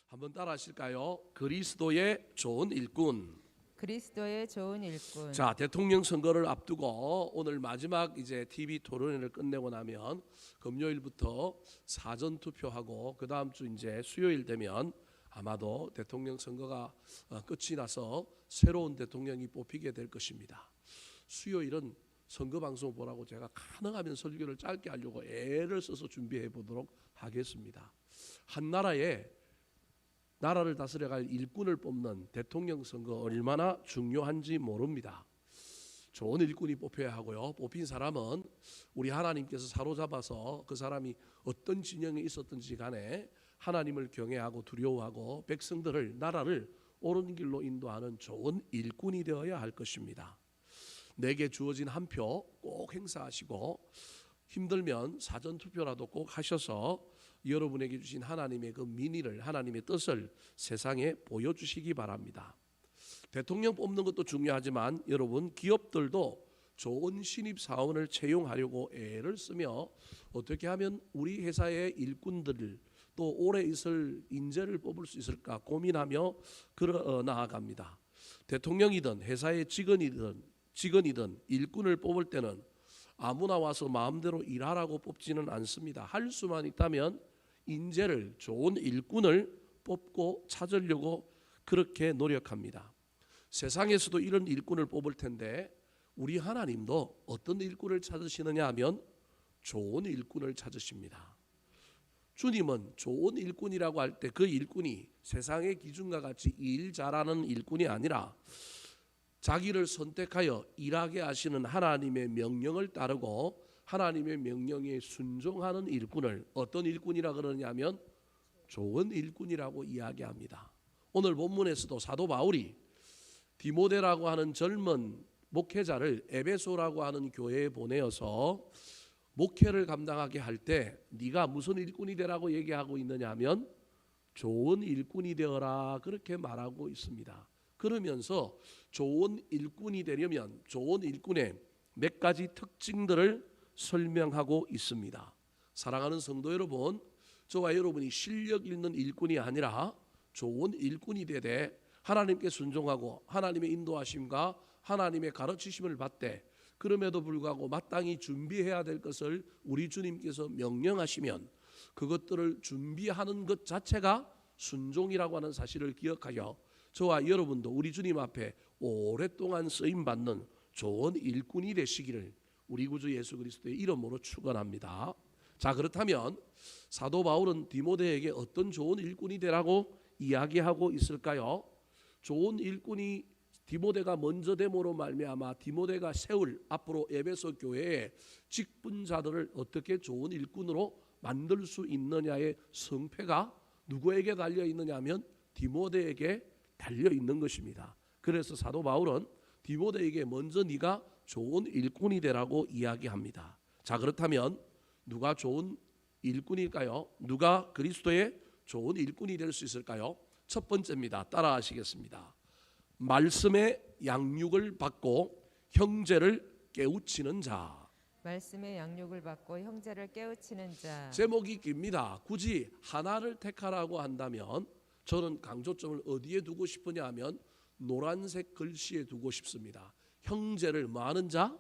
한번 따라 하실까요? 그리스도의 좋은 일꾼. 그리스도의 좋은 일꾼. 자, 대통령 선거를 앞두고 오늘 마지막 이제 TV 토론회를 끝내고 나면 금요일부터 사전 투표하고 그 다음 주 이제 수요일 되면 아마도 대통령 선거가 끝이 나서 새로운 대통령이 뽑히게 될 것입니다. 수요일은 선거 방송 보라고 제가 가능하면 설교를 짧게 하려고 애를 써서 준비해 보도록 하겠습니다. 한 나라를 다스려갈 일꾼을 뽑는 대통령 선거 얼마나 중요한지 모릅니다. 좋은 일꾼이 뽑혀야 하고요. 뽑힌 사람은 우리 하나님께서 사로잡아서 그 사람이 어떤 진영에 있었든지 간에 하나님을 경외하고 두려워하고 백성들을 나라를 옳은 길로 인도하는 좋은 일꾼이 되어야 할 것입니다. 내게 주어진 한 표 꼭 행사하시고 힘들면 사전 투표라도 꼭 하셔서 여러분에게 주신 하나님의 그 민의를, 하나님의 뜻을 세상에 보여주시기 바랍니다. 대통령 뽑는 것도 중요하지만 여러분 기업들도 좋은 신입 사원을 채용하려고 애를 쓰며 어떻게 하면 우리 회사의 일꾼들을 또 오래 있을 인재를 뽑을 수 있을까 고민하며 나아갑니다. 대통령이든 회사의 직원이든 일꾼을 뽑을 때는 아무나 와서 마음대로 일하라고 뽑지는 않습니다. 할 수만 있다면 인재를, 좋은 일꾼을 뽑고 찾으려고 그렇게 노력합니다. 세상에서도 이런 일꾼을 뽑을 텐데 우리 하나님도 어떤 일꾼을 찾으시느냐 하면 좋은 일꾼을 찾으십니다. 주님은 좋은 일꾼이라고 할 때 그 일꾼이 세상의 기준과 같이 일 잘하는 일꾼이 아니라 자기를 선택하여 일하게 하시는 하나님의 명령을 따르고 하나님의 명령에 순종하는 일꾼을 어떤 일꾼이라 그러냐면 좋은 일꾼이라고 이야기합니다. 오늘 본문에서도 사도 바울이 디모데라고 하는 젊은 목회자를 에베소라고 하는 교회에 보내어서 목회를 감당하게 할 때 네가 무슨 일꾼이 되라고 얘기하고 있느냐 하면 좋은 일꾼이 되어라 그렇게 말하고 있습니다. 그러면서 좋은 일꾼이 되려면 좋은 일꾼의 몇 가지 특징들을 설명하고 있습니다. 사랑하는 성도 여러분, 저와 여러분이 실력 있는 일꾼이 아니라 좋은 일꾼이 되되 하나님께 순종하고 하나님의 인도하심과 하나님의 가르치심을 받되 그럼에도 불구하고 마땅히 준비해야 될 것을 우리 주님께서 명령하시면 그것들을 준비하는 것 자체가 순종이라고 하는 사실을 기억하여 저와 여러분도 우리 주님 앞에 오랫동안 쓰임받는 좋은 일꾼이 되시기를 우리 구주 예수 그리스도의 이름으로 축원합니다. 자, 그렇다면 사도 바울은 디모데에게 어떤 좋은 일꾼이 되라고 이야기하고 있을까요? 좋은 일꾼이 디모데가 먼저 됨으로 말미암아 디모데가 세울 앞으로 에베소 교회의 직분자들을 어떻게 좋은 일꾼으로 만들 수 있느냐의 성패가 누구에게 달려 있느냐 하면 디모데에게 달려 있는 것입니다. 그래서 사도 바울은 디모데에게 먼저 네가 좋은 일꾼이 되라고 이야기합니다. 자, 그렇다면 누가 좋은 일꾼일까요? 누가 그리스도의 좋은 일꾼이 될 수 있을까요? 첫 번째입니다. 따라하시겠습니다. 말씀의 양육을 받고 형제를 깨우치는 자. 말씀의 양육을 받고 형제를 깨우치는 자. 제목이 깁니다. 굳이 하나를 택하라고 한다면 저는 강조점을 어디에 두고 싶으냐 하면 노란색 글씨에 두고 싶습니다. 형제를 뭐 하는 자?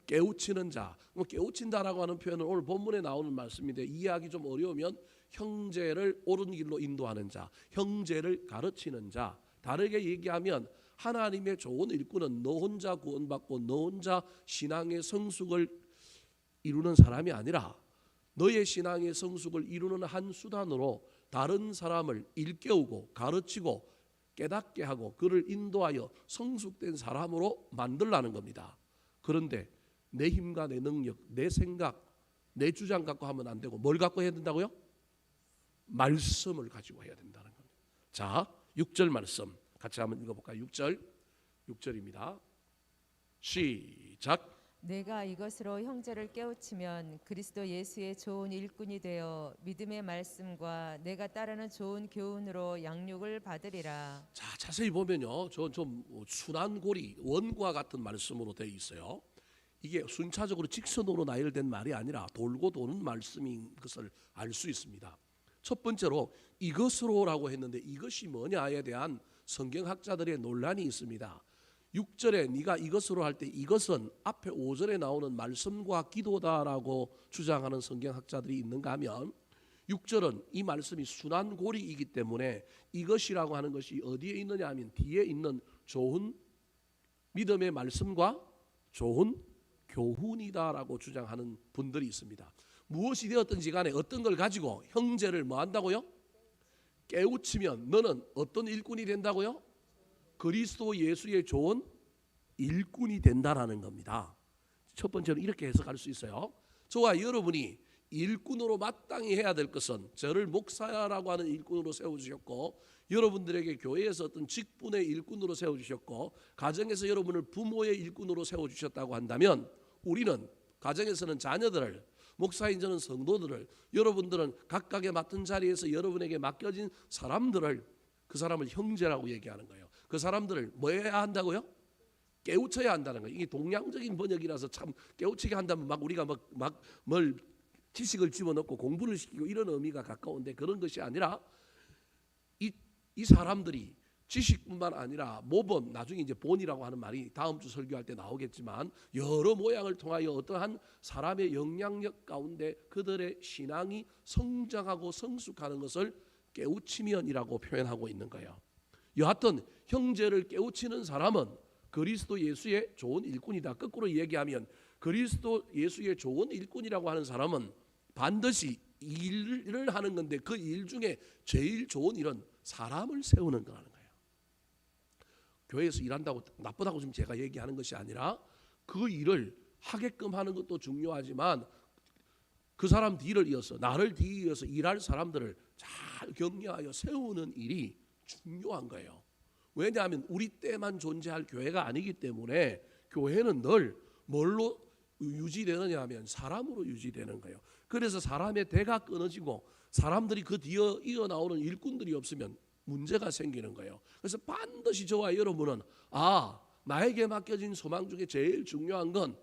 깨우치는 자. 깨우친다라고 하는 표현은 오늘 본문에 나오는 말씀인데 이해하기 좀 어려우면 형제를 옳은 길로 인도하는 자, 형제를 가르치는 자. 다르게 얘기하면 하나님의 좋은 일꾼은 너 혼자 구원받고 너 혼자 신앙의 성숙을 이루는 사람이 아니라 너의 신앙의 성숙을 이루는 한 수단으로 다른 사람을 일깨우고 가르치고 깨닫게 하고 그를 인도하여 성숙된 사람으로 만들라는 겁니다. 그런데 내 힘과 내 능력, 내 생각, 내 주장 갖고 하면 안 되고 뭘 갖고 해야 된다고요? 말씀을 가지고 해야 된다는 겁니다. 자, 6절 말씀 같이 한번 읽어볼까요? 6절입니다. 시작. 내가 이것으로 형제를 깨우치면 그리스도 예수의 좋은 일꾼이 되어 믿음의 말씀과 내가 따르는 좋은 교훈으로 양육을 받으리라. 자, 자세히 보면요, 좀 순한 고리 원과 같은 말씀으로 되어 있어요. 이게 순차적으로 직선으로 나열된 말이 아니라 돌고 도는 말씀인 것을 알 수 있습니다. 첫 번째로 이것으로라고 했는데 이것이 뭐냐에 대한 성경학자들의 논란이 있습니다. 6절에 네가 이것으로 할 때 이것은 앞에 5절에 나오는 말씀과 기도다라고 주장하는 성경학자들이 있는가 하면 6절은 이 말씀이 순환고리이기 때문에 이것이라고 하는 것이 어디에 있느냐 하면 뒤에 있는 좋은 믿음의 말씀과 좋은 교훈이다라고 주장하는 분들이 있습니다. 무엇이 되었든지 간에 어떤 걸 가지고 형제를 뭐 한다고요? 깨우치면 너는 어떤 일꾼이 된다고요? 그리스도 예수의 좋은 일꾼이 된다라는 겁니다. 첫 번째로 이렇게 해석할 수 있어요. 저와 여러분이 일꾼으로 마땅히 해야 될 것은 저를 목사라고 하는 일꾼으로 세워주셨고 여러분들에게 교회에서 어떤 직분의 일꾼으로 세워주셨고 가정에서 여러분을 부모의 일꾼으로 세워주셨다고 한다면 우리는 가정에서는 자녀들을 목사인 저는 성도들을 여러분들은 각각의 맡은 자리에서 여러분에게 맡겨진 사람들을 그 사람을 형제라고 얘기하는 거예요. 그 사람들을 뭐 해야 한다고요? 깨우쳐야 한다는 거예요. 이게 동양적인 번역이라서 참 깨우치게 한다면 막 우리가 막 뭘 지식을 집어넣고 공부를 시키고 이런 의미가 가까운데 그런 것이 아니라 이 사람들이 지식뿐만 아니라 모범 나중에 이제 본이라고 하는 말이 다음 주 설교할 때 나오겠지만 여러 모양을 통하여 어떠한 사람의 영향력 가운데 그들의 신앙이 성장하고 성숙하는 것을 깨우치면이라고 표현하고 있는 거예요. 여하튼 형제를 깨우치는 사람은 그리스도 예수의 좋은 일꾼이다. 거꾸로 얘기하면 그리스도 예수의 좋은 일꾼이라고 하는 사람은 반드시 일을 하는 건데 그 일 중에 제일 좋은 일은 사람을 세우는 거라는 거예요. 교회에서 일한다고 나쁘다고 지금 제가 얘기하는 것이 아니라 그 일을 하게끔 하는 것도 중요하지만 그 사람 뒤를 이어서 나를 뒤이어서 일할 사람들을 잘 격려하여 세우는 일이 중요한 거예요. 왜냐하면 우리 때만 존재할 교회가 아니기 때문에 교회는 늘 뭘로 유지되느냐 하면 사람으로 유지되는 거예요. 그래서 사람의 대가 끊어지고 사람들이 그 뒤에 이어나오는 일꾼들이 없으면 문제가 생기는 거예요. 그래서 반드시 저와 여러분은 나에게 맡겨진 소망 중에 제일 중요한 건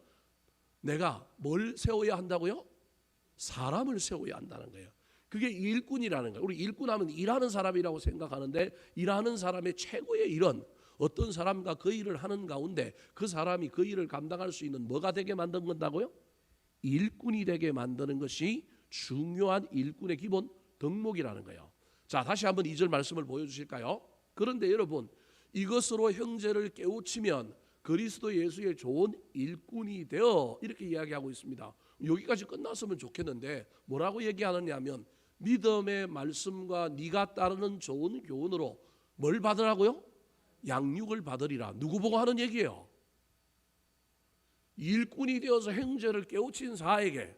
내가 뭘 세워야 한다고요? 사람을 세워야 한다는 거예요. 그게 일꾼이라는 거예요. 우리 일꾼하면 일하는 사람이라고 생각하는데 일하는 사람의 최고의 일은 어떤 사람과 그 일을 하는 가운데 그 사람이 그 일을 감당할 수 있는 뭐가 되게 만든 건다고요? 일꾼이 되게 만드는 것이 중요한 일꾼의 기본 덕목이라는 거예요. 자, 다시 한번 2절 말씀을 보여주실까요? 그런데 여러분 이것으로 형제를 깨우치면 그리스도 예수의 좋은 일꾼이 되어 이렇게 이야기하고 있습니다. 여기까지 끝났으면 좋겠는데 뭐라고 얘기하느냐 하면 믿음의 말씀과 네가 따르는 좋은 교훈으로 뭘 받으라고요? 양육을 받으리라. 누구 보고 하는 얘기예요? 일꾼이 되어서 형제를 깨우친 사에게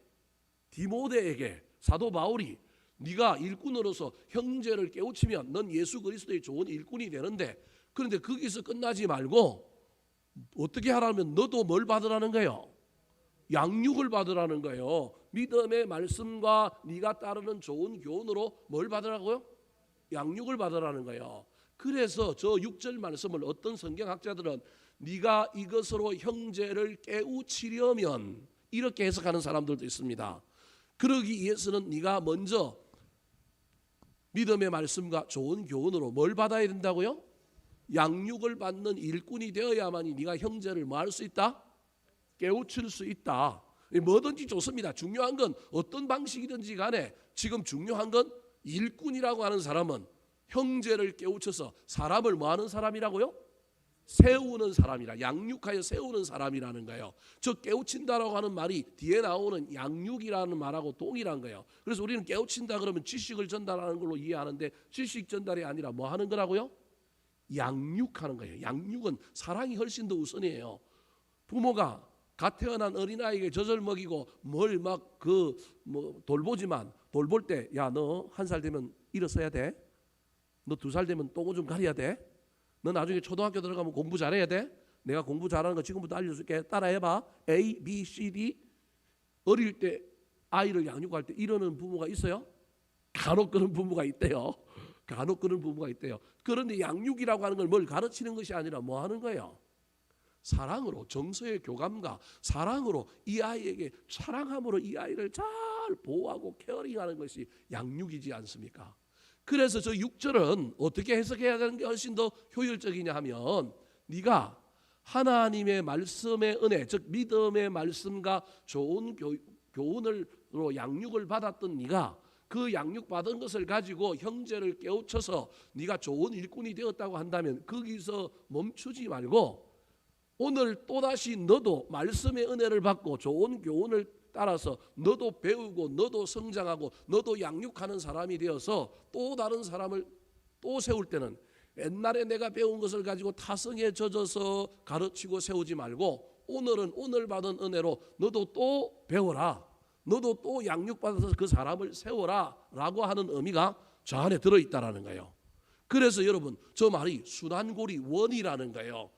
디모데에게 사도 바울이 네가 일꾼으로서 형제를 깨우치면 넌 예수 그리스도의 좋은 일꾼이 되는데 그런데 거기서 끝나지 말고 어떻게 하라면 너도 뭘 받으라는 거예요? 양육을 받으라는 거예요. 믿음의 말씀과 네가 따르는 좋은 교훈으로 뭘 받으라고요? 양육을 받으라는 거예요. 그래서 저 6절 말씀을 어떤 성경학자들은 네가 이것으로 형제를 깨우치려면 이렇게 해석하는 사람들도 있습니다. 그러기 위해서는 네가 먼저 믿음의 말씀과 좋은 교훈으로 뭘 받아야 된다고요? 양육을 받는 일꾼이 되어야만이 네가 형제를 뭐 할 수 있다? 깨우칠 수 있다. 뭐든지 좋습니다. 중요한 건 어떤 방식이든지 간에 지금 중요한 건 일꾼이라고 하는 사람은 형제를 깨우쳐서 사람을 뭐 하는 사람이라고요? 세우는 사람이라, 양육하여 세우는 사람이라는 거예요. 저 깨우친다라고 하는 말이 뒤에 나오는 양육이라는 말하고 동일한 거예요. 그래서 우리는 깨우친다 그러면 지식을 전달하는 걸로 이해하는데 지식 전달이 아니라 뭐 하는 거라고요? 양육하는 거예요. 양육은 사랑이 훨씬 더 우선이에요. 부모가 갓 태어난 어린아이에게 젖을 먹이고 뭘 막 돌보지만 돌볼 때 야 너 1살 되면 일어서야 돼. 너 2살 되면 똥오줌 가려야 돼. 너 나중에 초등학교 들어가면 공부 잘해야 돼. 내가 공부 잘하는 거 지금부터 알려줄게. 따라해봐. A, B, C, D. 어릴 때 아이를 양육할 때 이러는 부모가 있어요? 간혹 그런 부모가 있대요. 간혹 그런 부모가 있대요. 그런데 양육이라고 하는 걸 뭘 가르치는 것이 아니라 뭐 하는 거예요? 사랑으로, 정서의 교감과 사랑으로 이 아이에게 사랑함으로 이 아이를 잘 보호하고 케어링하는 것이 양육이지 않습니까? 그래서 저 6절은 어떻게 해석해야 되는 게 훨씬 더 효율적이냐 하면 네가 하나님의 말씀의 은혜, 즉 믿음의 말씀과 좋은 교훈으로 양육을 받았던 네가 그 양육받은 것을 가지고 형제를 깨우쳐서 네가 좋은 일꾼이 되었다고 한다면 거기서 멈추지 말고 오늘 또다시 너도 말씀의 은혜를 받고 좋은 교훈을 따라서 너도 배우고 너도 성장하고 너도 양육하는 사람이 되어서 또 다른 사람을 또 세울 때는 옛날에 내가 배운 것을 가지고 타성에 젖어서 가르치고 세우지 말고 오늘은 오늘 받은 은혜로 너도 또 배워라, 너도 또 양육받아서 그 사람을 세워라 라고 하는 의미가 저 안에 들어있다라는 거예요. 그래서 여러분 저 말이 순환고리 원이라는 거예요.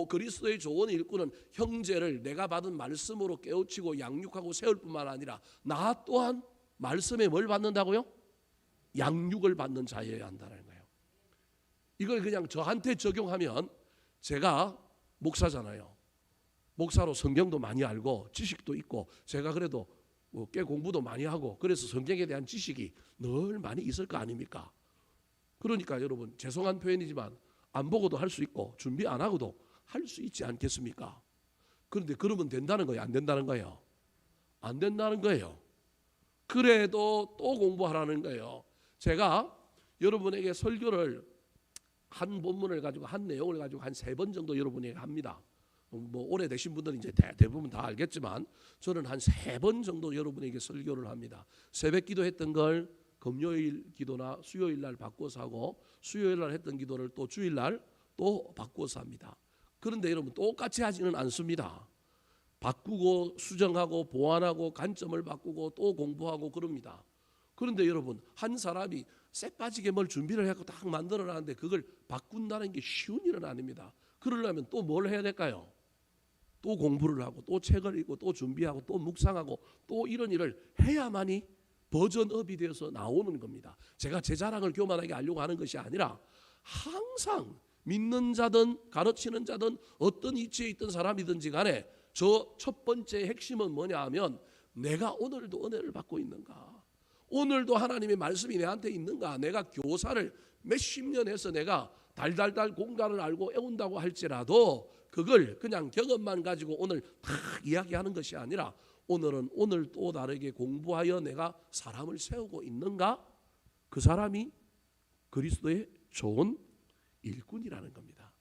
그리스도의 좋은 일꾼은 형제를 내가 받은 말씀으로 깨우치고 양육하고 세울 뿐만 아니라 나 또한 말씀에 뭘 받는다고요? 양육을 받는 자여야 한다는 거예요. 이걸 그냥 저한테 적용하면 제가 목사잖아요. 목사로 성경도 많이 알고 지식도 있고 제가 그래도 꽤 공부도 많이 하고 그래서 성경에 대한 지식이 늘 많이 있을 거 아닙니까? 그러니까 여러분 죄송한 표현이지만 안 보고도 할 수 있고 준비 안 하고도 할 수 있지 않겠습니까? 그런데 그러면 된다는 거예요? 안 된다는 거예요? 안 된다는 거예요. 그래도 또 공부하라는 거예요. 제가 여러분에게 설교를 한 본문을 가지고 한 내용을 가지고 한 3번 정도 여러분에게 합니다. 뭐 오래되신 분들은 이제 대부분 다 알겠지만 저는 한 3번 정도 여러분에게 설교를 합니다. 새벽 기도했던 걸 금요일 기도나 수요일 날 바꿔서 하고 수요일 날 했던 기도를 또 주일 날 또 바꿔서 합니다. 그런데 여러분 똑같이 하지는 않습니다. 바꾸고 수정하고 보완하고 관점을 바꾸고 또 공부하고 그럽니다. 그런데 여러분 한 사람이 쎄 빠지게 뭘 준비를 해서 딱 만들어놨는데 그걸 바꾼다는 게 쉬운 일은 아닙니다. 그러려면 또 뭘 해야 될까요? 또 공부를 하고 또 책을 읽고 또 준비하고 또 묵상하고 또 이런 일을 해야만이 버전업이 되어서 나오는 겁니다. 제가 제 자랑을 교만하게 하려고 하는 것이 아니라 항상 믿는 자든 가르치는 자든 어떤 위치에 있던 사람이든지 간에 저 첫 번째 핵심은 뭐냐 하면 내가 오늘도 은혜를 받고 있는가, 오늘도 하나님의 말씀이 내한테 있는가, 내가 교사를 몇십 년 해서 내가 달달달 공간을 알고 애운다고 할지라도 그걸 그냥 경험만 가지고 오늘 다 이야기하는 것이 아니라 오늘은 오늘 또 다르게 공부하여 내가 사람을 세우고 있는가, 그 사람이 그리스도의 좋은 일꾼이라는 겁니다.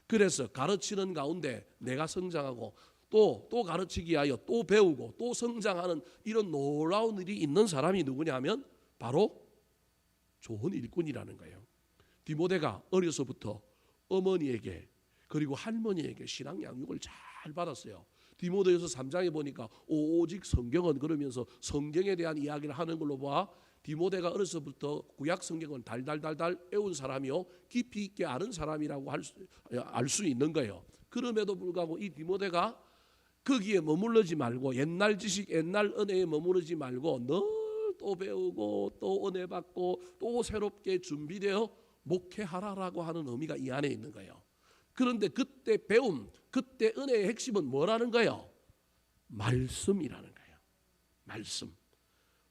그래서 가르치는 가운데 내가 성장하고 또 가르치기 위하여 또 배우고 또 성장하는 이런 놀라운 일이 있는 사람이 누구냐 하면 바로 좋은 일꾼이라는 거예요. 디모데가 어려서부터 어머니에게 그리고 할머니에게 신앙 양육을 잘 받았어요. 디모데후서 3장에 보니까 오직 성경은 그러면서 성경에 대한 이야기를 하는 걸로 봐 디모데가 어려서부터 구약 성경은 달달달달 애운 사람이요 깊이 있게 아는 사람이라고 알 수 있는 거예요. 그럼에도 불구하고 이 디모데가 거기에 머무르지 말고 옛날 지식 옛날 은혜에 머무르지 말고 늘 또 배우고 또 은혜 받고 또 새롭게 준비되어 목회하라라고 하는 의미가 이 안에 있는 거예요. 그런데 그때 배움, 그때 은혜의 핵심은 뭐라는 거예요? 말씀이라는 거예요.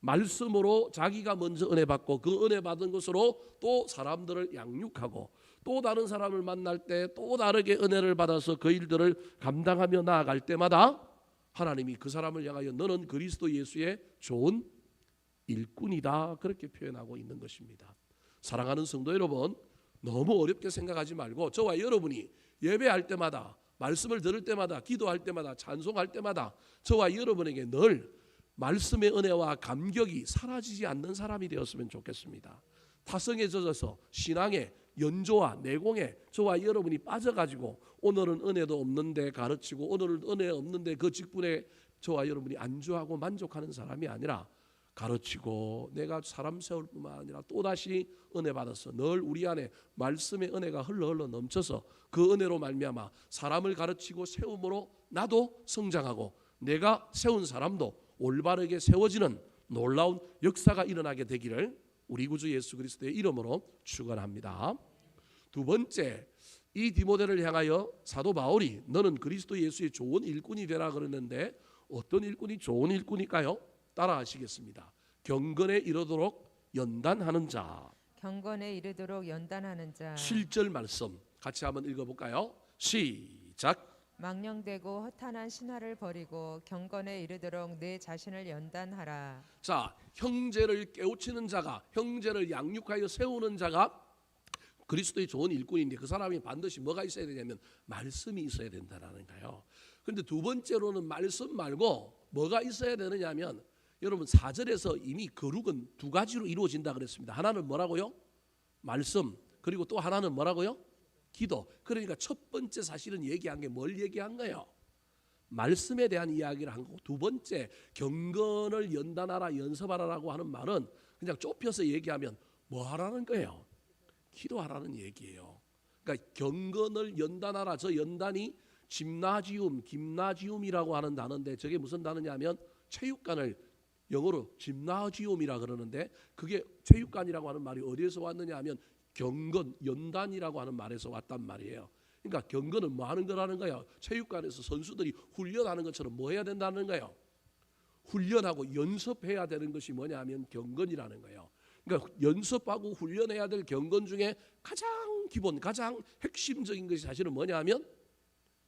말씀으로 자기가 먼저 은혜 받고 그 은혜 받은 것으로 또 사람들을 양육하고 또 다른 사람을 만날 때 또 다르게 은혜를 받아서 그 일들을 감당하며 나아갈 때마다 하나님이 그 사람을 향하여 너는 그리스도 예수의 좋은 일꾼이다 그렇게 표현하고 있는 것입니다. 사랑하는 성도 여러분, 너무 어렵게 생각하지 말고 저와 여러분이 예배할 때마다 말씀을 들을 때마다 기도할 때마다 찬송할 때마다 저와 여러분에게 늘 말씀의 은혜와 감격이 사라지지 않는 사람이 되었으면 좋겠습니다. 타성에 젖어서 신앙의 연조와 내공에 저와 여러분이 빠져가지고 오늘은 은혜도 없는데 가르치고 오늘은 은혜 없는데 그 직분에 저와 여러분이 안주하고 만족하는 사람이 아니라 가르치고 내가 사람 세울 뿐만 아니라 또다시 은혜 받아서 늘 우리 안에 말씀의 은혜가 흘러 넘쳐서 그 은혜로 말미암아 사람을 가르치고 세움으로 나도 성장하고 내가 세운 사람도 올바르게 세워지는 놀라운 역사가 일어나게 되기를 우리 구주 예수 그리스도의 이름으로 축원합니다. 두 번째, 이 디모데를 향하여 사도 바울이 너는 그리스도 예수의 좋은 일꾼이 되라 그러는데 어떤 일꾼이 좋은 일꾼일까요? 따라하시겠습니다. 경건에 이르도록 연단하는 자. 경건에 이르도록 연단하는 자. 7절 말씀 같이 한번 읽어볼까요? 시작. 망령되고 허탄한 신화를 버리고 경건에 이르도록 내 자신을 연단하라. 자, 형제를 깨우치는 자가, 형제를 양육하여 세우는 자가 그리스도의 좋은 일꾼인데 그 사람이 반드시 뭐가 있어야 되냐면 말씀이 있어야 된다는 거예요. 그런데 두 번째로는 말씀 말고 뭐가 있어야 되느냐면 여러분 4절에서 이미 거룩은 두 가지로 이루어진다 그랬습니다. 하나는 뭐라고요? 말씀. 그리고 또 하나는 뭐라고요? 기도. 그러니까 첫 번째 사실은 얘기한 게 뭘 얘기한 거예요? 말씀에 대한 이야기를 한 거고, 두 번째 경건을 연단하라 연습하라라고 하는 말은 그냥 좁혀서 얘기하면 뭐 하라는 거예요? 기도하라는 얘기예요. 그러니까 경건을 연단하라, 저 연단이 김나지움이라고 하는 단어인데 저게 무슨 단어냐면 체육관을 영어로 짐나지움이라 그러는데 그게 체육관이라고 하는 말이 어디에서 왔느냐 하면 경건, 연단이라고 하는 말에서 왔단 말이에요. 그러니까 경건은 뭐 하는 거라는 거예요? 체육관에서 선수들이 훈련하는 것처럼 뭐 해야 된다는 거예요? 훈련하고 연습해야 되는 것이 뭐냐 하면 경건이라는 거예요. 그러니까 연습하고 훈련해야 될 경건 중에 가장 기본, 가장 핵심적인 것이 사실은 뭐냐 하면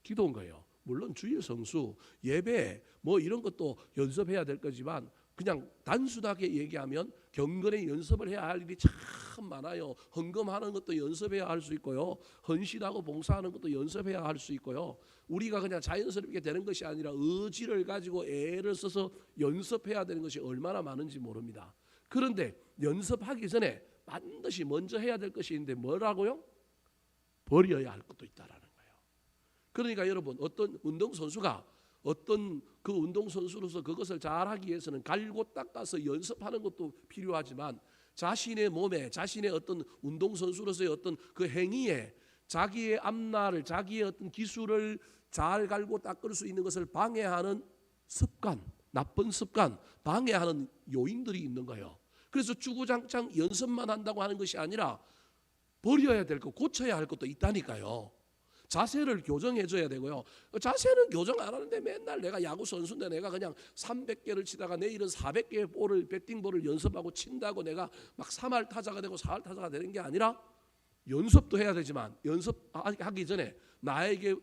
기도인 거예요. 물론 주일 성수, 예배 뭐 이런 것도 연습해야 될 거지만 그냥 단순하게 얘기하면 경건의 연습을 해야 할 일이 참 많아요. 헌금하는 것도 연습해야 할 수 있고요. 헌신하고 봉사하는 것도 연습해야 할 수 있고요. 우리가 그냥 자연스럽게 되는 것이 아니라 의지를 가지고 애를 써서 연습해야 되는 것이 얼마나 많은지 모릅니다. 그런데 연습하기 전에 반드시 먼저 해야 될 것이 있는데 뭐라고요? 버려야 할 것도 있다라는 거예요. 그러니까 여러분 어떤 운동선수가 어떤 그 운동선수로서 그것을 잘하기 위해서는 갈고 닦아서 연습하는 것도 필요하지만 자신의 몸에 자신의 어떤 운동선수로서의 어떤 그 행위에 자기의 앞날을 자기의 어떤 기술을 잘 갈고 닦을 수 있는 것을 방해하는 습관, 나쁜 습관, 방해하는 요인들이 있는 거예요. 그래서 주구장창 연습만 한다고 하는 것이 아니라 버려야 될 것, 고쳐야 할 것도 있다니까요. 자세를 교정해줘야 되고요. 자세는 교정 안 하는데 맨날 내가 야구 선수인데 내가 그냥 300개를 치다가 내일은 400개의 볼을 배팅볼을 연습하고 친다고 내가 막 3할 타자가 되고 4할 타자가 되는 게 아니라 연습도 해야 되지만 연습하기 전에 나에게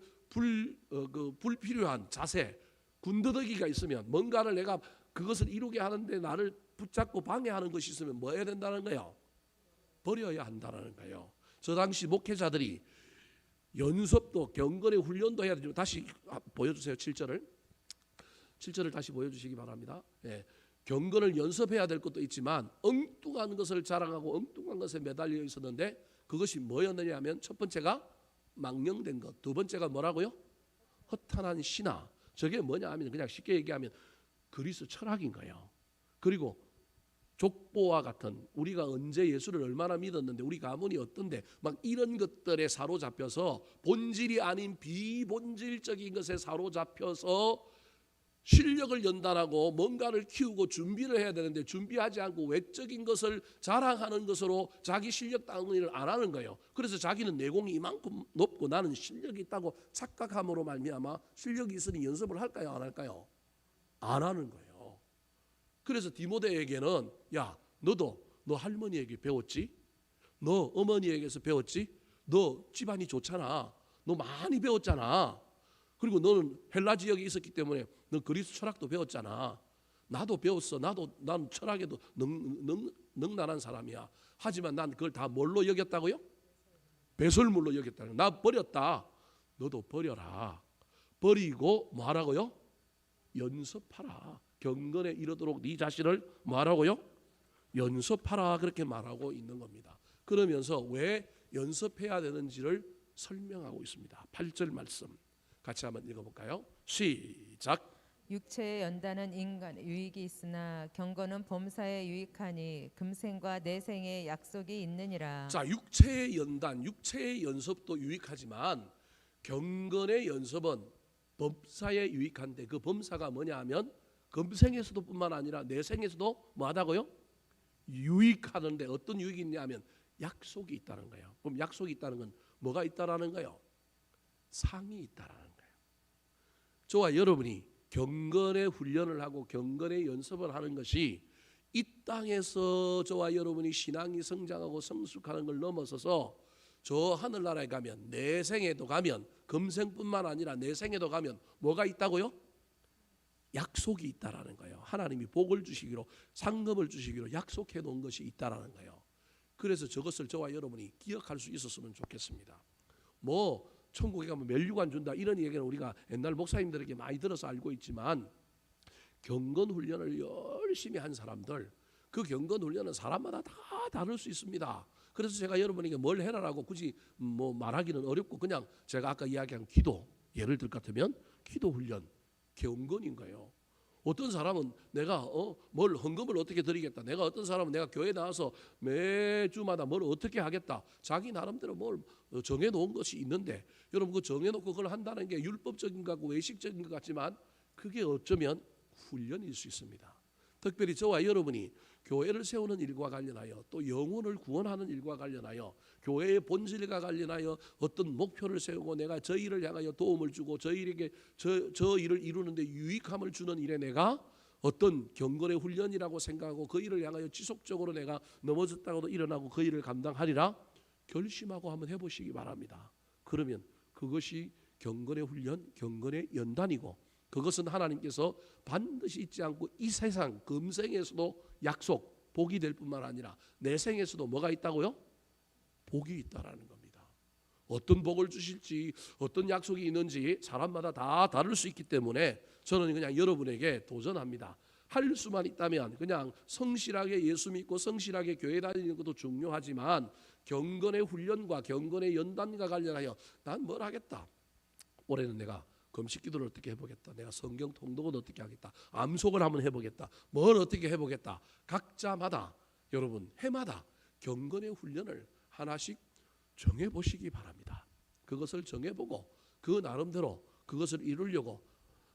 불필요한 자세, 군더더기가 있으면 뭔가를 내가 그것을 이루게 하는데 나를 붙잡고 방해하는 것이 있으면 뭐 해야 된다는 거예요? 버려야 한다는 거예요. 저 당시 목회자들이 연습도 경건의 훈련도 해야 되죠. 다시 보여주세요. 7절을 다시 보여주시기 바랍니다. 예. 경건을 연습해야 될 것도 있지만 엉뚱한 것을 자랑하고 엉뚱한 것에 매달려 있었는데 그것이 뭐였느냐 하면 첫 번째가 망령된 것, 두 번째가 뭐라고요? 허탄한 신화. 저게 뭐냐 하면 그냥 쉽게 얘기하면 그리스도 철학인 거예요. 그리고 족보와 같은 우리가 언제 예수를 얼마나 믿었는데 우리 가문이 어떤데 막 이런 것들에 사로잡혀서 본질이 아닌 비본질적인 것에 사로잡혀서 실력을 연단하고 뭔가를 키우고 준비를 해야 되는데 준비하지 않고 외적인 것을 자랑하는 것으로 자기 실력 당연을 안 하는 거예요. 그래서 자기는 내공이 이만큼 높고 나는 실력이 있다고 착각함으로 말미암아 실력이 있으니 연습을 할까요? 안 할까요? 안 하는 거예요. 그래서 디모데에게는 야 너도 너 할머니에게 배웠지? 너 어머니에게서 배웠지? 너 집안이 좋잖아. 너 많이 배웠잖아. 그리고 너는 헬라 지역에 있었기 때문에 너 그리스 철학도 배웠잖아. 나도 배웠어. 난 철학에도 능란한 사람이야. 하지만 난 그걸 다 뭘로 여겼다고요? 배설물로 여겼다는 거야. 나 버렸다. 너도 버려라. 버리고 뭐 하라고요? 연습하라. 경건에 이르도록 네 자신을 뭐하라고요? 연습하라. 그렇게 말하고 있는 겁니다. 그러면서 왜 연습해야 되는지를 설명하고 있습니다. 8절 말씀 같이 한번 읽어볼까요? 시작. 육체의 연단은 인간의 유익이 있으나 경건은 범사에 유익하니 금생과 내생에 약속이 있느니라. 자, 육체의 연단, 육체의 연습도 유익하지만 경건의 연습은 범사에 유익한데 그 범사가 뭐냐 하면 금생에서도 뿐만 아니라 내생에서도 뭐하다고요? 유익하는데 어떤 유익이 있냐면 약속이 있다는 거예요. 그럼 약속이 있다는 건 뭐가 있다라는 거예요? 상이 있다라는 거예요. 저와 여러분이 경건의 훈련을 하고 경건의 연습을 하는 것이 이 땅에서 저와 여러분이 신앙이 성장하고 성숙하는 걸 넘어서서 저 하늘나라에 가면, 내 생에도 가면, 금생뿐만 아니라 내 생에도 가면 뭐가 있다고요? 약속이 있다라는 거예요. 하나님이 복을 주시기로, 상급을 주시기로 약속해 놓은 것이 있다라는 거예요. 그래서 저것을 저와 여러분이 기억할 수 있었으면 좋겠습니다. 뭐 천국에 가면 멸류관 준다 이런 얘기는 우리가 옛날 목사님들에게 많이 들어서 알고 있지만, 경건 훈련을 열심히 한 사람들, 그 경건 훈련은 사람마다 다 다를 수 있습니다. 그래서 제가 여러분에게 뭘 해라라고 굳이 뭐 말하기는 어렵고, 그냥 제가 아까 이야기한 기도, 예를 들 것 같으면 기도 훈련, 경건인 거예요. 어떤 사람은 내가 뭘 헌금을 어떻게 드리겠다, 내가 어떤 사람은 내가 교회 나와서 매주마다 뭘 어떻게 하겠다, 자기 나름대로 뭘 정해놓은 것이 있는데, 여러분 그 정해놓고 그걸 한다는 게 율법적인 것 같고 외식적인 것 같지만 그게 어쩌면 훈련일 수 있습니다. 특별히 저와 여러분이 교회를 세우는 일과 관련하여, 또 영혼을 구원하는 일과 관련하여, 교회의 본질과 관련하여 어떤 목표를 세우고 내가 저 일을 향하여 도움을 주고 저 일에게 저 일을 이루는데 유익함을 주는 일에 내가 어떤 경건의 훈련이라고 생각하고 그 일을 향하여 지속적으로 내가 넘어졌다고도 일어나고 그 일을 감당하리라 결심하고 한번 해보시기 바랍니다. 그러면 그것이 경건의 훈련, 경건의 연단이고, 그것은 하나님께서 반드시 잊지 않고 이 세상 금생에서도 약속, 복이 될 뿐만 아니라 내 생에서도 뭐가 있다고요? 복이 있다라는 겁니다. 어떤 복을 주실지, 어떤 약속이 있는지 사람마다 다 다를 수 있기 때문에 저는 그냥 여러분에게 도전합니다. 할 수만 있다면 그냥 성실하게 예수 믿고 성실하게 교회 다니는 것도 중요하지만, 경건의 훈련과 경건의 연단과 관련하여 난 뭘 하겠다, 올해는 내가 금식 기도를 어떻게 해보겠다, 내가 성경 통독은 어떻게 하겠다, 암송을 한번 해보겠다, 뭘 어떻게 해보겠다, 각자마다 여러분 해마다 경건의 훈련을 하나씩 정해보시기 바랍니다. 그것을 정해보고 그 나름대로 그것을 이루려고,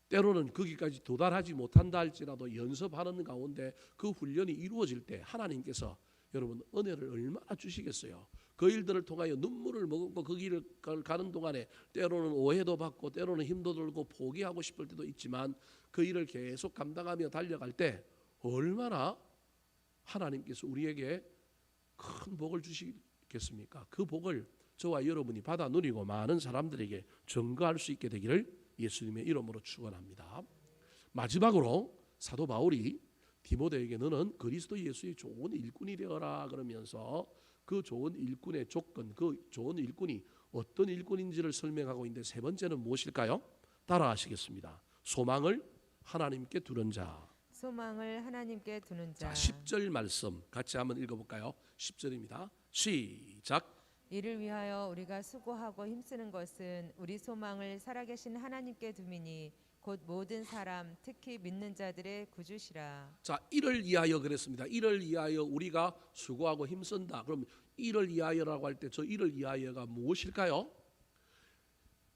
때로는 거기까지 도달하지 못한다 할지라도 연습하는 가운데 그 훈련이 이루어질 때 하나님께서 여러분 은혜를 얼마나 주시겠어요. 그 일들을 통하여 눈물을 머금고 그 길을 가는 동안에 때로는 오해도 받고 때로는 힘도 들고 포기하고 싶을 때도 있지만, 그 일을 계속 감당하며 달려갈 때 얼마나 하나님께서 우리에게 큰 복을 주시겠습니까? 그 복을 저와 여러분이 받아 누리고 많은 사람들에게 증거할 수 있게 되기를 예수님의 이름으로 축원합니다. 마지막으로 사도 바울이 디모데에게 너는 그리스도 예수의 좋은 일꾼이 되어라 그러면서 그 좋은 일꾼의 조건, 그 좋은 일꾼이 어떤 일꾼인지를 설명하고 있는데, 세 번째는 무엇일까요? 따라하시겠습니다. 소망을 하나님께 두는 자. 소망을 하나님께 두는 자. 10절 말씀 같이 한번 읽어볼까요? 10절입니다. 시작. 이를 위하여 우리가 수고하고 힘쓰는 것은 우리 소망을 살아계신 하나님께 두미니 곧 모든 사람 특히 믿는 자들의 구주시라. 자, 이를 위하여 그랬습니다. 이를 위하여 우리가 수고하고 힘쓴다. 그럼 이를 위하여라고 할 때 저 이를 위하여가 무엇일까요?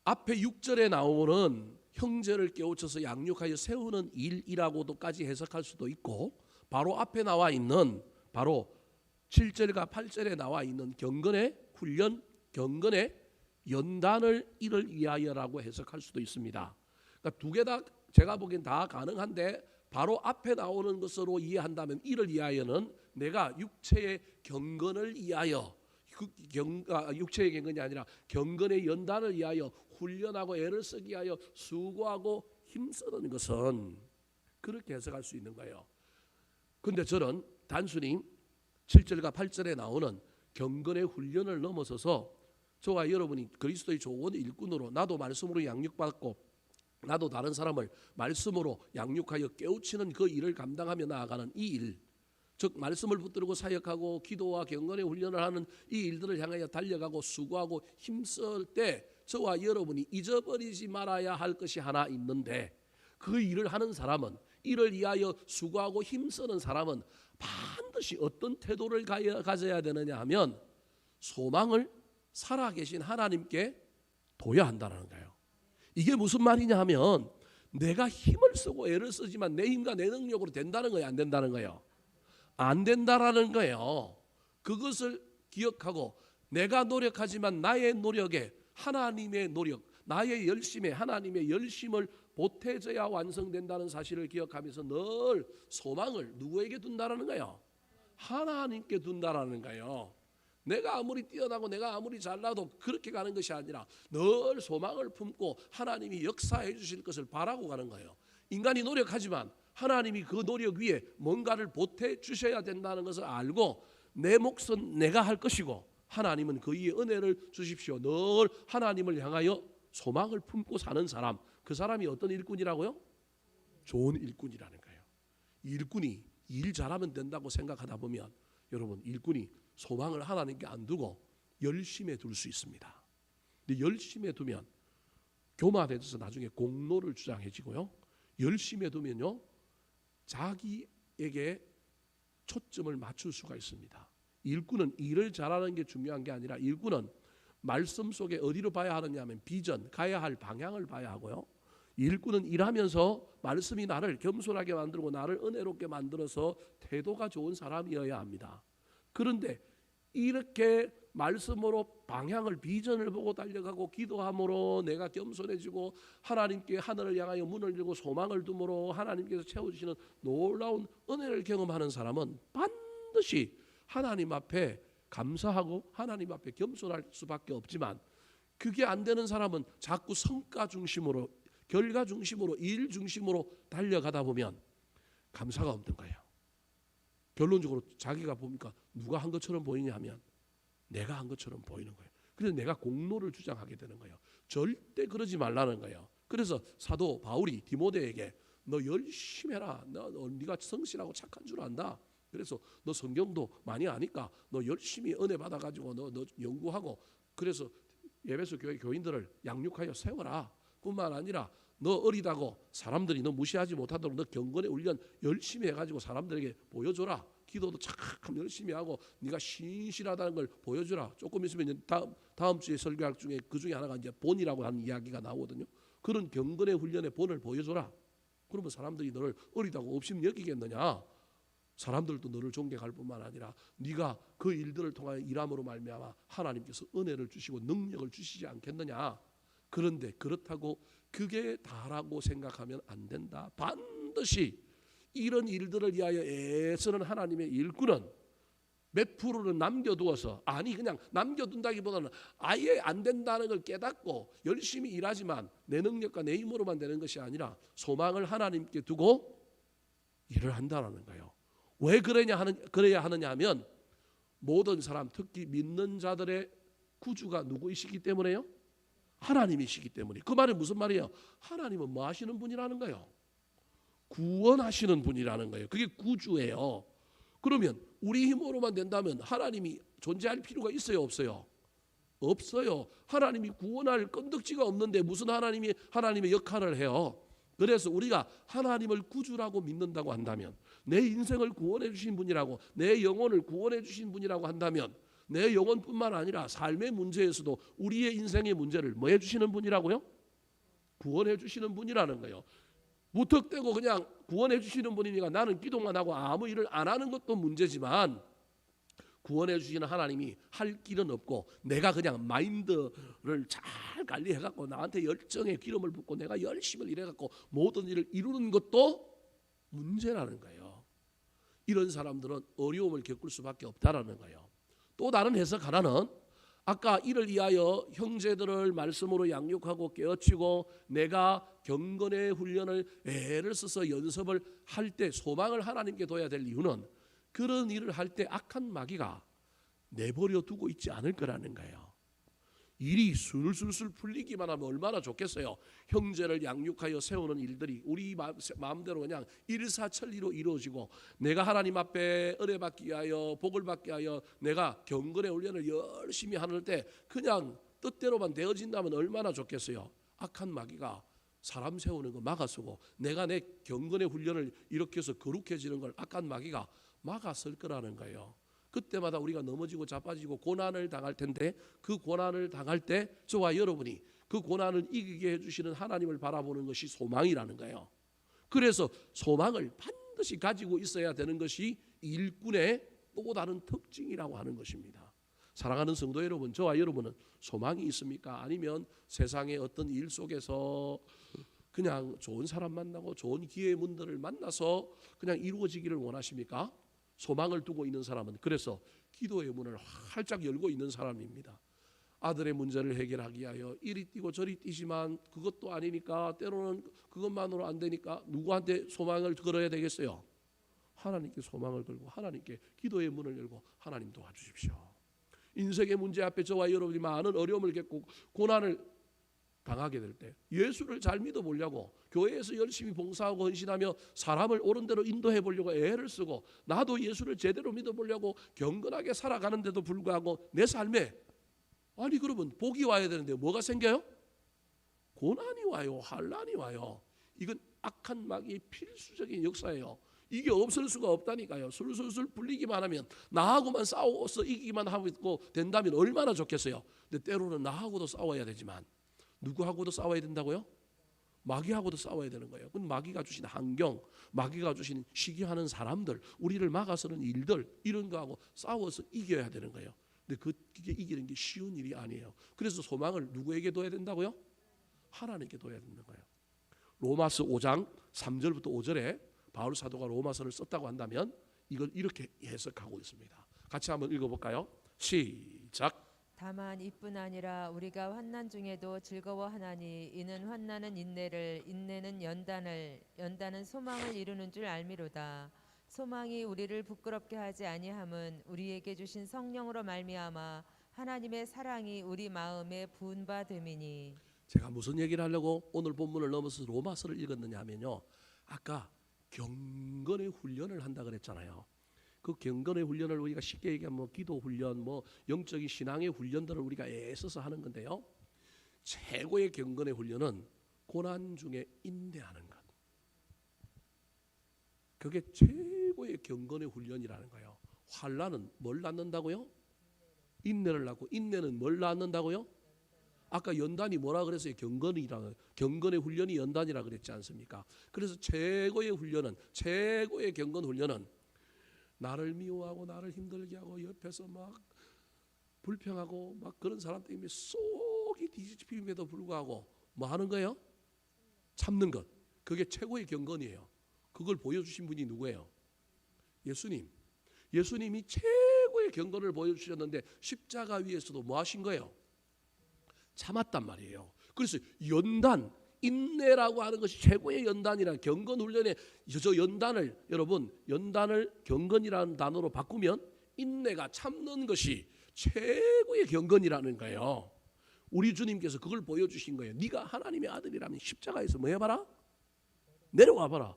앞에 6절에 나오는 형제를 깨우쳐서 양육하여 세우는 일이라고도까지 해석할 수도 있고, 바로 앞에 나와 있는 바로 7절과 8절에 나와 있는 경건의 훈련, 경건의 연단을 이를 위하여라고 해석할 수도 있습니다. 그러니까 두 개 다 제가 보기엔 다 가능한데, 바로 앞에 나오는 것으로 이해한다면 이를 위하여는 내가 육체의 경건을 위하여, 육체의 경건이 아니라 경건의 연단을 위하여 훈련하고 애를 쓰기 위하여 수고하고 힘쓰는 것은 그렇게 해석할 수 있는 거예요. 그런데 저는 단순히 7절과 8절에 나오는 경건의 훈련을 넘어서서 저와 여러분이 그리스도의 좋은 일꾼으로, 나도 말씀으로 양육받고 나도 다른 사람을 말씀으로 양육하여 깨우치는 그 일을 감당하며 나아가는 이 일, 즉 말씀을 붙들고 사역하고 기도와 경건의 훈련을 하는 이 일들을 향하여 달려가고 수고하고 힘쓸 때 저와 여러분이 잊어버리지 말아야 할 것이 하나 있는데, 그 일을 하는 사람은, 이를 위하여 수고하고 힘쓰는 사람은 반드시 어떤 태도를 가져야 되느냐 하면 소망을 살아계신 하나님께 둬야 한다는 거예요. 이게 무슨 말이냐 하면 내가 힘을 쓰고 애를 쓰지만 내 힘과 내 능력으로 된다는 거예요, 안 된다는 거예요? 안 된다라는 거예요. 그것을 기억하고 내가 노력하지만 나의 노력에 하나님의 노력, 나의 열심에 하나님의 열심을 보태져야 완성된다는 사실을 기억하면서 늘 소망을 누구에게 둔다라는 거예요? 하나님께 둔다라는 거예요. 내가 아무리 뛰어나고 내가 아무리 잘나도 그렇게 가는 것이 아니라 늘 소망을 품고 하나님이 역사해 주실 것을 바라고 가는 거예요. 인간이 노력하지만 하나님이 그 노력 위에 뭔가를 보태 주셔야 된다는 것을 알고 내 몫은 내가 할 것이고 하나님은 그 위에 은혜를 주십시오. 늘 하나님을 향하여 소망을 품고 사는 사람, 그 사람이 어떤 일꾼이라고요? 좋은 일꾼이라는 거예요. 일꾼이 일 잘하면 된다고 생각하다 보면 여러분, 일꾼이 소망을 하나님께 안 두고 열심에 둘 수 있습니다. 근데 열심에 두면 교만해져서 나중에 공로를 주장해지고요. 열심에 두면요, 자기에게 초점을 맞출 수가 있습니다. 일꾼은 일을 잘하는 게 중요한 게 아니라 일꾼은 말씀 속에 어디로 봐야 하느냐 하면 비전, 가야 할 방향을 봐야 하고요. 일꾼은 일하면서 말씀이 나를 겸손하게 만들고 나를 은혜롭게 만들어서 태도가 좋은 사람이어야 합니다. 그런데 이렇게 말씀으로 방향을 비전을 보고 달려가고 기도함으로 내가 겸손해지고 하나님께 하늘을 향하여 문을 열고 소망을 둠으로 하나님께서 채워주시는 놀라운 은혜를 경험하는 사람은 반드시 하나님 앞에 감사하고 하나님 앞에 겸손할 수밖에 없지만, 그게 안 되는 사람은 자꾸 성과 중심으로, 결과 중심으로, 일 중심으로 달려가다 보면 감사가 없는 거예요. 결론적으로 자기가 보니까 누가 한 것처럼 보이냐 하면 내가 한 것처럼 보이는 거예요. 그래서 내가 공로를 주장하게 되는 거예요. 절대 그러지 말라는 거예요. 그래서 사도 바울이 디모데에게 너 열심히 해라. 네가 성실하고 착한 줄 안다. 그래서 너 성경도 많이 아니까 너 열심히 은혜 받아가지고 너 연구하고, 그래서 에베소 교회 교인들을 양육하여 세워라. 뿐만 아니라 너 어리다고 사람들이 너 무시하지 못하도록 너 경건의 훈련 열심히 해가지고 사람들에게 보여줘라. 기도도 참 열심히 하고 네가 신실하다는 걸 보여주라. 조금 있으면 다음 주에 설교학 중에 그 중에 하나가 이제 본이라고 하는 이야기가 나오거든요. 그런 경건의 훈련의 본을 보여줘라. 그러면 사람들이 너를 어리다고 없이 여기겠느냐? 사람들도 너를 존경할 뿐만 아니라 네가 그 일들을 통하여 일함으로 말미암아 하나님께서 은혜를 주시고 능력을 주시지 않겠느냐? 그런데 그렇다고 그게 다라고 생각하면 안 된다. 반드시 이런 일들을 위하여 애쓰는 하나님의 일꾼은 몇 프로는 남겨두어서, 아니 그냥 남겨둔다기보다는 아예 안 된다는 걸 깨닫고 열심히 일하지만 내 능력과 내 힘으로만 되는 것이 아니라 소망을 하나님께 두고 일을 한다는 거예요. 왜 그래야 하느냐 하면 모든 사람, 특히 믿는 자들의 구주가 누구이시기 때문에요? 하나님이시기 때문에. 그 말이 무슨 말이에요? 하나님은 뭐 하시는 분이라는 거예요? 구원하시는 분이라는 거예요. 그게 구주예요. 그러면 우리 힘으로만 된다면 하나님이 존재할 필요가 있어요, 없어요? 없어요. 하나님이 구원할 건덕지가 없는데 무슨 하나님이 하나님의 역할을 해요? 그래서 우리가 하나님을 구주라고 믿는다고 한다면, 내 인생을 구원해 주신 분이라고, 내 영혼을 구원해 주신 분이라고 한다면 내 영혼뿐만 아니라 삶의 문제에서도 우리의 인생의 문제를 뭐 해주시는 분이라고요? 구원해 주시는 분이라는 거예요. 무턱대고 그냥 구원해 주시는 분이니까 나는 기도만 하고 아무 일을 안 하는 것도 문제지만, 구원해 주시는 하나님이 할 길은 없고 내가 그냥 마인드를 잘 관리해갖고 나한테 열정의 기름을 붓고 내가 열심히 일해갖고 모든 일을 이루는 것도 문제라는 거예요. 이런 사람들은 어려움을 겪을 수밖에 없다라는 거예요. 또 다른 해석 하나는, 아까 이를 위하여 형제들을 말씀으로 양육하고 깨우치고 내가 경건의 훈련을 애를 써서 연습을 할 때 소망을 하나님께 둬야 될 이유는, 그런 일을 할 때 악한 마귀가 내버려 두고 있지 않을 거라는 거예요. 일이 술술술 풀리기만 하면 얼마나 좋겠어요. 형제를 양육하여 세우는 일들이 우리 마음대로 그냥 일사천리로 이루어지고, 내가 하나님 앞에 은혜 받기 위하여 복을 받기 위하여 내가 경건의 훈련을 열심히 하는 때 그냥 뜻대로만 되어진다면 얼마나 좋겠어요. 악한 마귀가 사람 세우는 거 막아서고 내가 내 경건의 훈련을 이렇게 해서 거룩해지는 걸 악한 마귀가 막았을 거라는 거예요. 그때마다 우리가 넘어지고 자빠지고 고난을 당할 텐데, 그 고난을 당할 때 저와 여러분이 그 고난을 이기게 해주시는 하나님을 바라보는 것이 소망이라는 거예요. 그래서 소망을 반드시 가지고 있어야 되는 것이 일꾼의 또 다른 특징이라고 하는 것입니다. 사랑하는 성도 여러분, 저와 여러분은 소망이 있습니까? 아니면 세상의 어떤 일 속에서 그냥 좋은 사람 만나고 좋은 기회의 문들을 만나서 그냥 이루어지기를 원하십니까? 소망을 두고 있는 사람은 그래서 기도의 문을 활짝 열고 있는 사람입니다. 아들의 문제를 해결하기 위하여 이리 뛰고 저리 뛰지만 그것도 아니니까 때로는 그것만으로 안 되니까 누구한테 소망을 걸어야 되겠어요? 하나님께 소망을 걸고 하나님께 기도의 문을 열고 하나님 도와주십시오. 인생의 문제 앞에 저와 여러분이 많은 어려움을 겪고 고난을 당하게 될 때 예수를 잘 믿어보려고 교회에서 열심히 봉사하고 헌신하며 사람을 옳은 대로 인도해 보려고 애를 쓰고 나도 예수를 제대로 믿어보려고 경건하게 살아가는데도 불구하고 내 삶에 아니 그러면 복이 와야 되는데 뭐가 생겨요? 고난이 와요. 환난이 와요. 이건 악한 마귀의 필수적인 역사예요. 이게 없을 수가 없다니까요. 술술술 불리기만 하면 나하고만 싸워서 이기기만 하고 된다면 얼마나 좋겠어요. 근데 때로는 나하고도 싸워야 되지만 누구하고도 싸워야 된다고요? 마귀하고도 싸워야 되는 거예요. 그건 마귀가 주신 환경, 마귀가 주신 시기하는 사람들, 우리를 막아서는 일들 이런 거하고 싸워서 이겨야 되는 거예요. 근데 그게 이기는 게 쉬운 일이 아니에요. 그래서 소망을 누구에게 둬야 된다고요? 하나님께 둬야 되는 거예요. 로마서 5장 3절부터 5절에 바울 사도가 로마서를 썼다고 한다면 이걸 이렇게 해석하고 있습니다. 같이 한번 읽어볼까요? 시작. 다만 이뿐 아니라 우리가 환난 중에도 즐거워하나니 이는 환난은 인내를, 인내는 연단을, 연단은 소망을 이루는 줄 알미로다. 소망이 우리를 부끄럽게 하지 아니함은 우리에게 주신 성령으로 말미암아 하나님의 사랑이 우리 마음에 부은 바 됨이니. 제가 무슨 얘기를 하려고 오늘 본문을 넘어서 로마서를 읽었느냐 하면요, 아까 경건의 훈련을 한다 그랬잖아요. 그 경건의 훈련을 우리가 쉽게 얘기하면 뭐 기도 훈련, 뭐 영적인 신앙의 훈련들을 우리가 애써서 하는 건데요, 최고의 경건의 훈련은 고난 중에 인내하는 것. 그게 최고의 경건의 훈련이라는 거예요. 환난은 뭘 낳는다고요? 인내를 낳고, 인내는 뭘 낳는다고요? 아까 연단이 뭐라 그랬어요? 경건의 훈련이 연단이라 그랬지 않습니까? 그래서 최고의 훈련은, 최고의 경건 훈련은 나를 미워하고 나를 힘들게 하고 옆에서 막 불평하고 막 그런 사람 때문에 속이 뒤집힘에도 불구하고 뭐 하는 거예요? 참는 것. 그게 최고의 경건이에요. 그걸 보여주신 분이 누구예요? 예수님. 예수님이 최고의 경건을 보여주셨는데 십자가 위에서도 뭐 하신 거예요? 참았단 말이에요. 그래서 연단, 인내라고 하는 것이 최고의 연단이라, 경건 훈련에 저 연단을, 여러분 연단을 경건이라는 단어로 바꾸면 인내가 참는 것이 최고의 경건이라는 거예요. 우리 주님께서 그걸 보여주신 거예요. 네가 하나님의 아들이라면 십자가에서 뭐 해봐라? 내려와 봐라.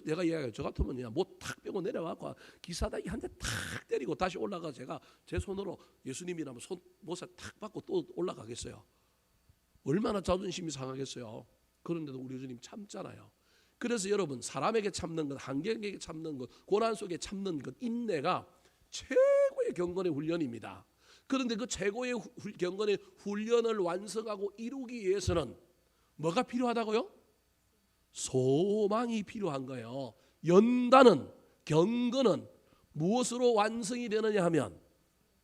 내가 이야기해요. 저 같으면 그냥 못 탁 빼고 내려와서 기사단이 한 대 탁 때리고 다시 올라가 제가 제 손으로 예수님이라면 손 모사 탁 받고 또 올라가겠어요. 얼마나 자존심이 상하겠어요. 그런데도 우리 주님 참잖아요. 그래서 여러분, 사람에게 참는 것, 환경에게 참는 것, 고난 속에 참는 것, 인내가 최고의 경건의 훈련입니다. 그런데 그 최고의 경건의 훈련을 완성하고 이루기 위해서는 뭐가 필요하다고요? 소망이 필요한 거예요. 연단은, 경건은 무엇으로 완성이 되느냐 하면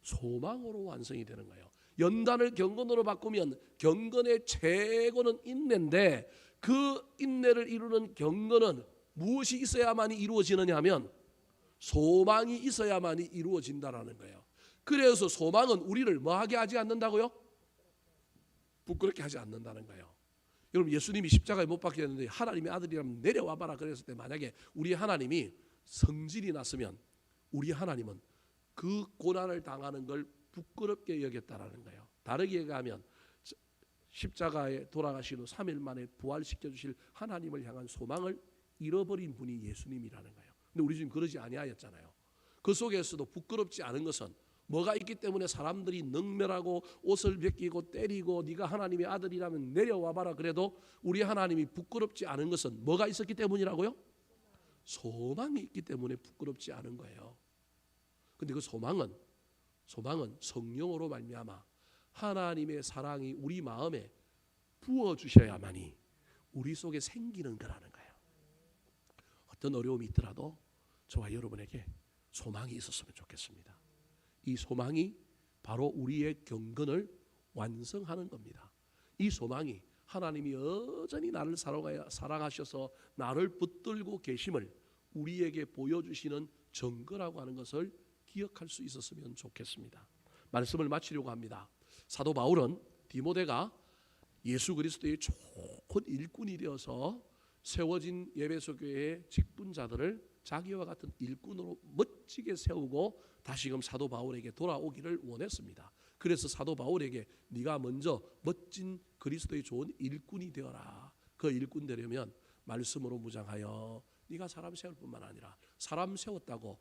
소망으로 완성이 되는 거예요. 연단을 경건으로 바꾸면 경건의 최고는 인내인데, 그 인내를 이루는 경건은 무엇이 있어야만이 이루어지느냐 하면 소망이 있어야만이 이루어진다라는 거예요. 그래서 소망은 우리를 뭐하게 하지 않는다고요? 부끄럽게 하지 않는다는 거예요. 여러분, 예수님이 십자가에 못 박혔는데 하나님의 아들이라면 내려와 봐라 그랬을 때, 만약에 우리 하나님이 성질이 났으면 우리 하나님은 그 고난을 당하는 걸 부끄럽게 여겼다라는 거예요. 다르게 얘기하면 십자가에 돌아가신 후 3일 만에 부활시켜 주실 하나님을 향한 소망을 잃어버린 분이 예수님이라는 거예요. 근데 우리 주님 그러지 아니하였잖아요. 그 속에서도 부끄럽지 않은 것은 뭐가 있기 때문에 사람들이 능멸하고 옷을 벗기고 때리고 네가 하나님의 아들이라면 내려와 봐라 그래도 우리 하나님이 부끄럽지 않은 것은 뭐가 있었기 때문이라고요? 소망이 있기 때문에 부끄럽지 않은 거예요. 근데 그 소망은 성령으로 말미암아 하나님의 사랑이 우리 마음에 부어 주셔야만이 우리 속에 생기는 거라는 거예요. 어떤 어려움이 있더라도 저와 여러분에게 소망이 있었으면 좋겠습니다. 이 소망이 바로 우리의 경건을 완성하는 겁니다. 이 소망이 하나님이 여전히 나를 사랑하셔서 나를 붙들고 계심을 우리에게 보여주시는 증거라고 하는 것을 기억할 수 있었으면 좋겠습니다. 말씀을 마치려고 합니다. 사도 바울은 디모데가 예수 그리스도의 좋은 일꾼이 되어서 세워진 에베소 교회의 직분자들을 자기와 같은 일꾼으로 멋지게 세우고 다시금 사도 바울에게 돌아오기를 원했습니다. 그래서 사도 바울에게 네가 먼저 멋진 그리스도의 좋은 일꾼이 되어라. 그 일꾼 되려면 말씀으로 무장하여 네가 사람 세울 뿐만 아니라 사람 세웠다고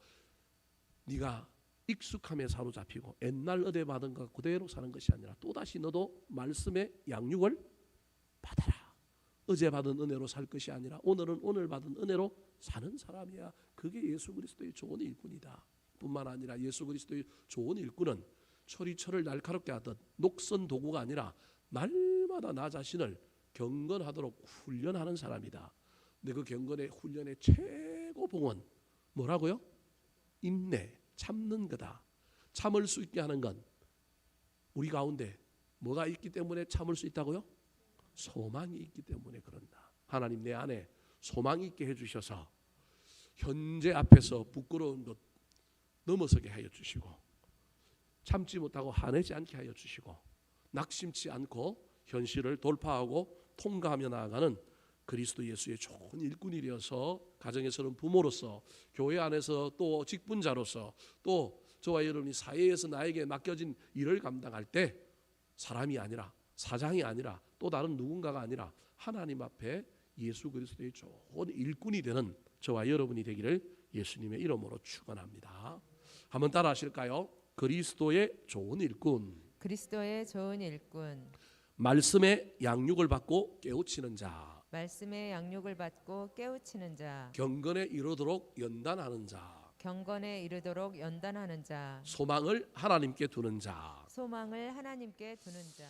네가 익숙함에 사로잡히고 옛날 은혜 받은 것 그대로 사는 것이 아니라 또다시 너도 말씀의 양육을 받아라. 어제 받은 은혜로 살 것이 아니라 오늘은 오늘 받은 은혜로 사는 사람이야. 그게 예수 그리스도의 좋은 일꾼이다. 뿐만 아니라 예수 그리스도의 좋은 일꾼은 철이 날카롭게 하듯 녹선 도구가 아니라 날마다 나 자신을 경건하도록 훈련하는 사람이다. 근데 그 경건의 훈련의 최고 봉은 뭐라고요? 인내, 참는 거다. 참을 수 있게 하는 건 우리 가운데 뭐가 있기 때문에 참을 수 있다고요? 소망이 있기 때문에 그런다. 하나님 내 안에 소망이 있게 해주셔서 현재 앞에서 부끄러운 것 넘어서게 하여 주시고 참지 못하고 화내지 않게 하여 주시고 낙심치 않고 현실을 돌파하고 통과하며 나아가는 그리스도 예수의 좋은 일꾼이 되어서 가정에서는 부모로서 교회 안에서 또 직분자로서 또 저와 여러분이 사회에서 나에게 맡겨진 일을 감당할 때 사람이 아니라 사장이 아니라 또 다른 누군가가 아니라 하나님 앞에 예수 그리스도의 좋은 일꾼이 되는 저와 여러분이 되기를 예수님의 이름으로 축원합니다. 한번 따라 하실까요? 그리스도의 좋은 일꾼. 그리스도의 좋은 일꾼. 말씀의 양육을 받고 깨우치는 자. 말씀의 양육을 받고 깨우치는 자. 경건에 이르도록 연단하는 자. 경건에 이르도록 연단하는 자. 소망을 하나님께 두는 자. 소망을 하나님께 두는 자.